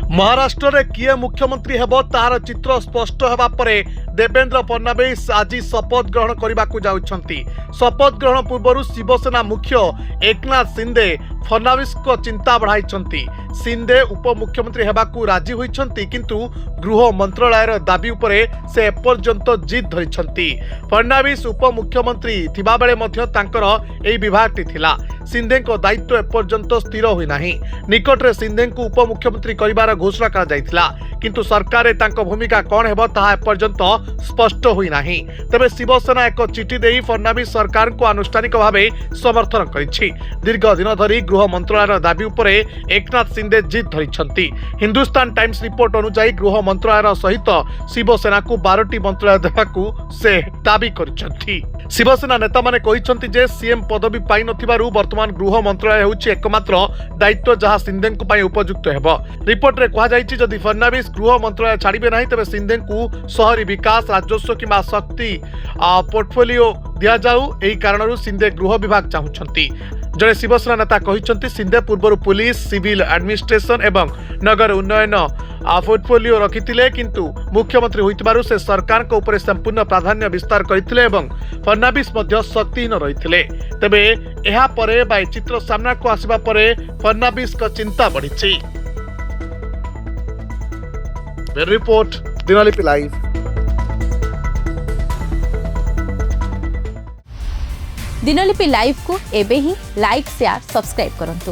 महाराष्ट्र रे किए मुख्यमंत्री हेबो तार चित्र स्पष्ट हेबा परे देवेंद्र फडणवीस आज शपथ ग्रहण करने को जाउछंती। शपथ ग्रहण पूर्व शिवसेना मुख्य एकनाथ शिंदे फडणवीस को चिंता बढ़ाई। शिंदे उपमुख्यमंत्री हेबाकू राजी होइछंती किंतु गृह मंत्रालय दाबी उपरे से एपर्यंत जिद धरिछंती। फडणवीस उपमुख्यमंत्री थिबा बेले मध्य तांकर एई विभागटी थिला। शिंदे को दायित्व एपर्यंत स्थिर होई नाही। निकटरे शिंदे को उपमुख्यमंत्री करिवार घोषणा करा जायतिला किंतु सरकार तांको भूमिका कोन हेबो ताहा एपर्यंत स्पष्ट होई नाही। तबे शिवसेना एक चिठी देई फडणवीस सरकार को आनुष्ठानिक भावे समर्थन करिछि। दीर्घ दिन धरी गृह मंत्रालय दाबी उपरे एकनाथ शिंदे जिद धरिछंती। हिंदुस्तान टाइम्स रिपोर्ट अनुसार गृह मंत्रालय सहित शिवसेना को 12टी मंत्रालय देबाकू से दाबी करिछंती। शिवसेना नेता माने कहिछंती जे सीएम पदवी पाई नथिबारु वर्तमान गृह मंत्रालय हेउछि एकमात्र दायित्व जहां शिंदे को पाई उपयुक्त हेबो। रिपोर्ट रे कहा जायछि जदि फडणवीस गृह मंत्रालय छाड़िबे नाही तबे शिंदे को शहरी विकास राजस्व किंबा शक्ति पोर्टफोलियो दिया जाऊ। एही कारणरू शिंदे गृह विभाग चाहुछंती। जड़े शिवसेना नेता कहिछंती शिंदे पूर्व पुलिस सिविल एडमिनिस्ट्रेशन एवं नगर उन्नयन पोर्टफोलियो रखिथिले किंतु मुख्यमंत्री होइतबारु से सरकार को ऊपर संपूर्ण प्राधान्य विस्तार करथिले एवं फडणवीस मध्य शक्तिहीन रहिथिले। तबे एहा परे बाय चित्र सामना को आसीबा परे फडणवीस को चिंता बढ़िछि। Report Dinalipi live. Dinalipi live को एबे ही लाइक शेयर सब्सक्राइब करंतु।